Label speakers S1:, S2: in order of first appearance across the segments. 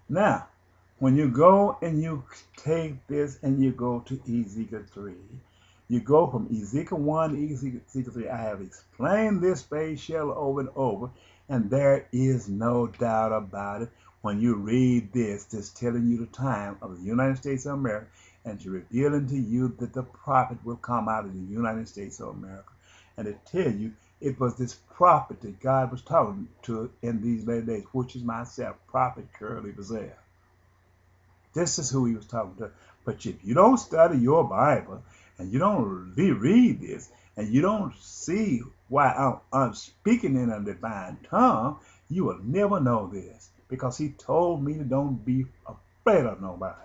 S1: Now, when you go and you take this and you go to Ezekiel 3, you go from Ezekiel 1 to Ezekiel 3. I have explained this space shell over and over, and there is no doubt about it. When you read this, it's telling you the time of the United States of America, and to revealing to you that the prophet will come out of the United States of America. And to tell you, it was this prophet that God was talking to in these later days, which is myself, Prophet Curly Bazell. This is who he was talking to. But if you don't study your Bible and you don't reread this and you don't see why I'm speaking in a divine tongue, you will never know this, because he told me to don't be afraid of nobody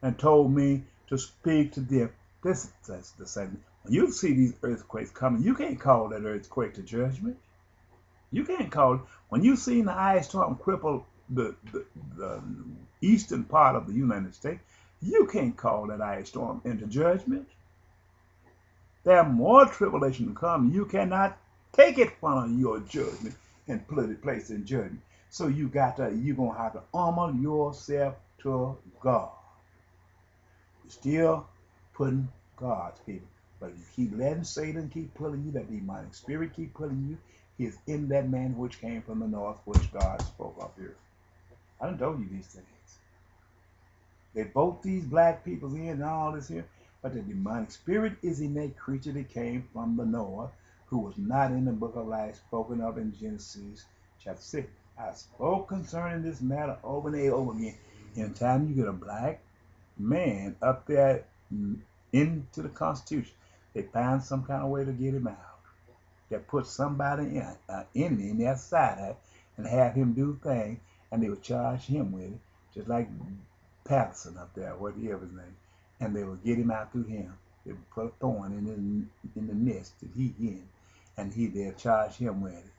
S1: and told me to speak to them. This is the same. When you see these earthquakes coming, you can't call that earthquake to judgment. You can't call it. When you see the ice storm cripple the eastern part of the United States, you can't call that ice storm into judgment. There are more tribulation to come. You cannot take it from your judgment and put it place in judgment. So you're gonna have to armor yourself to God. You're still putting God's people. But if you keep letting Satan keep pulling you, that demonic spirit keep pulling you, he is in that man which came from the north, which God spoke of here. I done told you these things. They vote these black people in and all this here, but the demonic spirit is in that creature that came from the north, who was not in the book of life spoken of in Genesis chapter 6. I spoke concerning this matter over and over again. Anytime you get a black man up there into the Constitution, they find some kind of way to get him out. They put somebody in, an enemy in their side, and have him do things, and they would charge him with it, just like Patterson up there, whatever his name, and they would get him out through him. They would put a thorn in the nest that he in, and they'll charge him with it.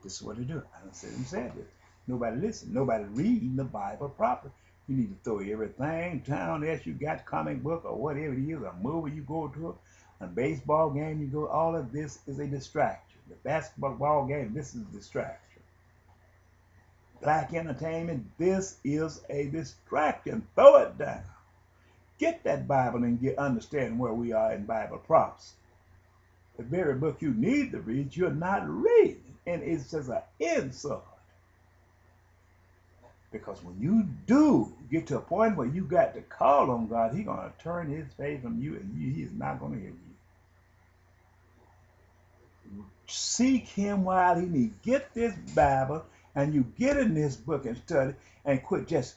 S1: This is what they do. I don't say them said this. Nobody listen. Nobody reading the Bible properly. You need to throw everything down else you got, comic book or whatever it is, a movie you go to, a baseball game you go. All of this is a distraction. The basketball game, this is a distraction. Black entertainment, this is a distraction. Throw it down. Get that Bible and understand where we are in Bible prophecy. The very book you need to read, you're not reading, and it's just an insult. Because when you do get to a point where you got to call on God, he's going to turn his face from you, and he is not going to hear you. Seek him while he needs. Get this Bible, and you get in this book and study, and quit just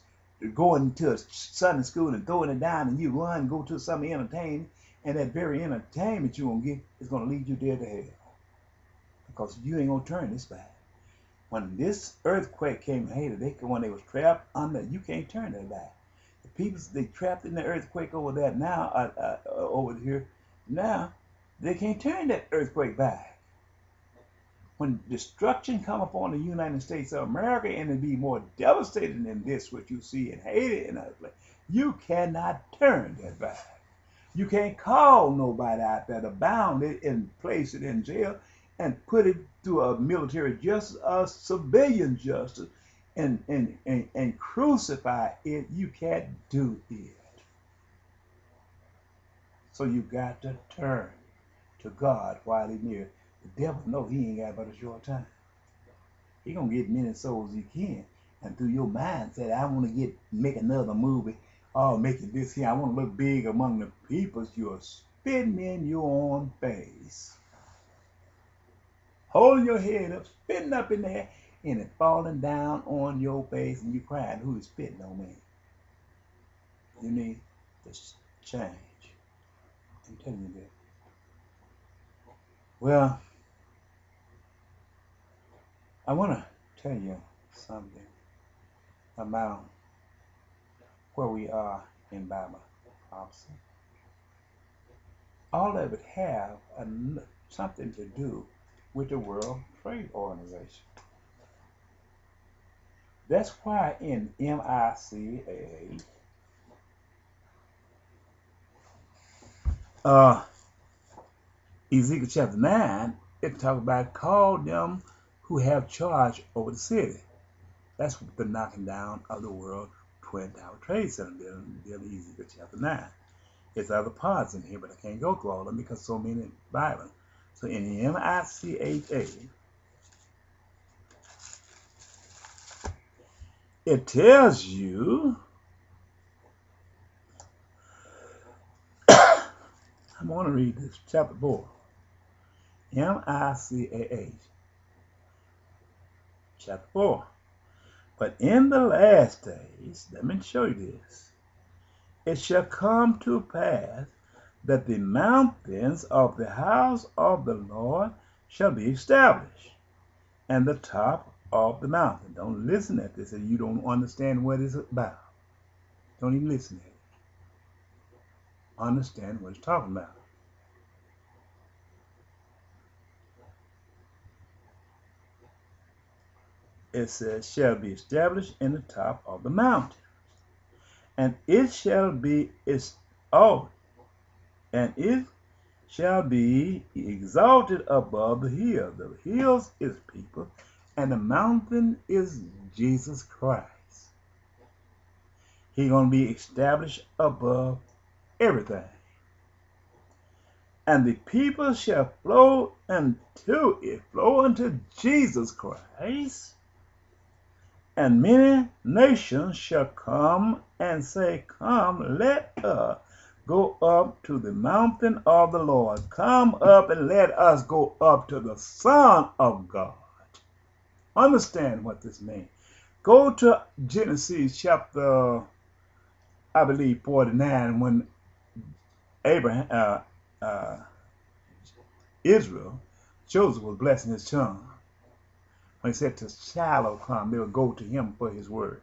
S1: going to Sunday school and throwing it down, and you run and go to some entertainment, and that very entertainment you're going to get is going to lead you dead to hell. Because you ain't going to turn this back. When this earthquake came in Haiti, when they was trapped under, you can't turn that back. The people they trapped in the earthquake over there now, over here, now they can't turn that earthquake back. When destruction come upon the United States of America, and it be more devastating than this, what you see in Haiti and other places, you cannot turn that back. You can't call nobody out there to bound it and place it in jail and put it through a military justice, a civilian justice, and crucify it. You can't do it. So you got to turn to God while he's near. The devil knows he ain't got but a short time. He gonna get many souls he can, and through your mindset, I want to make another movie. Oh, making this here. I want to look big among the peoples. You're spitting in your own face. Holding your head up, spitting up in there, and it falling down on your face, and you crying, who is spitting on me? You need to change. I'm telling you that. Well, I want to tell you something about where we are in Bible prophecy. All of it have something to do with the World Trade Organization. That's why in MICA, Ezekiel chapter 9, it talks about call them who have charge over the city. That's the knocking down of the World Twin Tower Trade Center building, Ezekiel chapter 9. There's other parts in here, but I can't go through all of them because so many Bible. So in the MICHA, it tells you, I'm going to read this, chapter 4. MICHA, chapter 4. But in the last days, let me show you this. It shall come to pass that the mountains of the house of the Lord shall be established, and the top of the mountain. Don't listen at this if you don't understand what it's about. Don't even listen at it. Understand what it's talking about. It says, shall be established in the top of the mountain. And it shall be and it shall be exalted above the hill. The hills is people, and the mountain is Jesus Christ. He's going to be established above everything. And the people shall flow unto Jesus Christ. And many nations shall come and say, come, let us go up to the mountain of the Lord. Come up and let us go up to the Son of God. Understand what this means. Go to Genesis chapter, I believe, 49, when Israel, Joseph was blessing his son. When he said to Shiloh come, they will go to him for his word.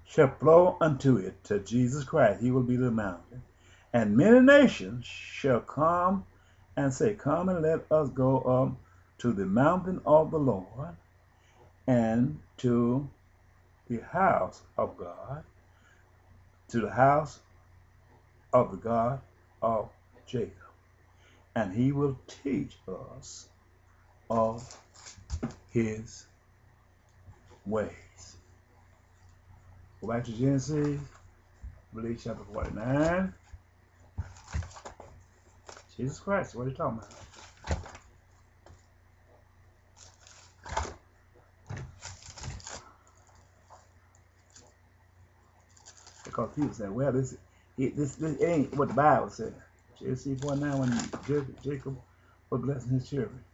S1: Shall flow unto it, to Jesus Christ. He will be the mountain. And many nations shall come and say, come and let us go up to the mountain of the Lord, and to the house of God, to the house of the God of Jacob. And he will teach us of his ways. Go back to Genesis, I believe chapter 49. Jesus Christ, what are you talking about? Because people say, well, this ain't what the Bible said. Genesis 49, when Jacob was blessing his children.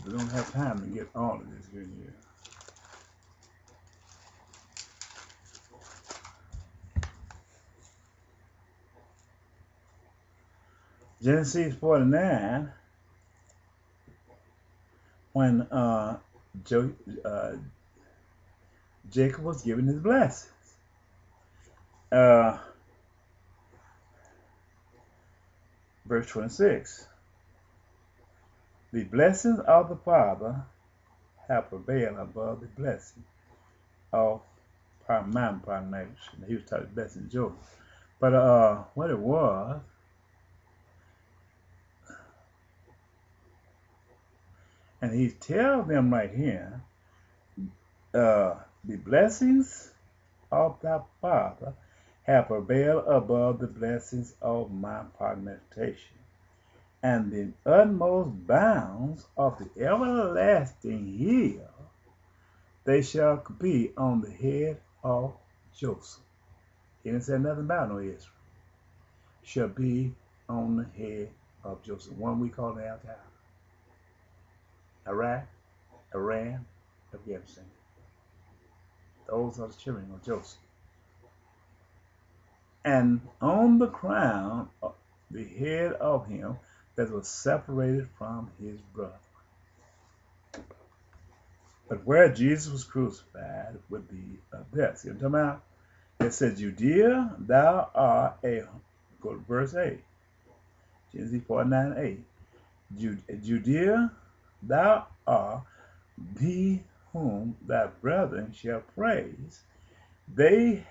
S1: We don't have time to get all of this in here. Genesis 49, when Jacob was given his blessings. Verse 26. The blessings of the Father have prevailed above the blessing of Mount Parnation. He was talking blessing Joseph. But what it was, and he tells them right here, the blessings of thy Father have prevailed above the blessings of my parnation. And the utmost bounds of the everlasting hill, they shall be on the head of Joseph. He didn't say nothing about no Israel. Shall be on the head of Joseph. One we call the Al-Qaeda. Iraq, Iran, Afghanistan. Those are the children of Joseph. And on the crown, the head of him that was separated from his brother. But where Jesus was crucified would be this. You know what I'm talking about? It says, Judea, thou art a, go to verse 8. Genesis 49:8. Judea, thou art the whom thy brethren shall praise. They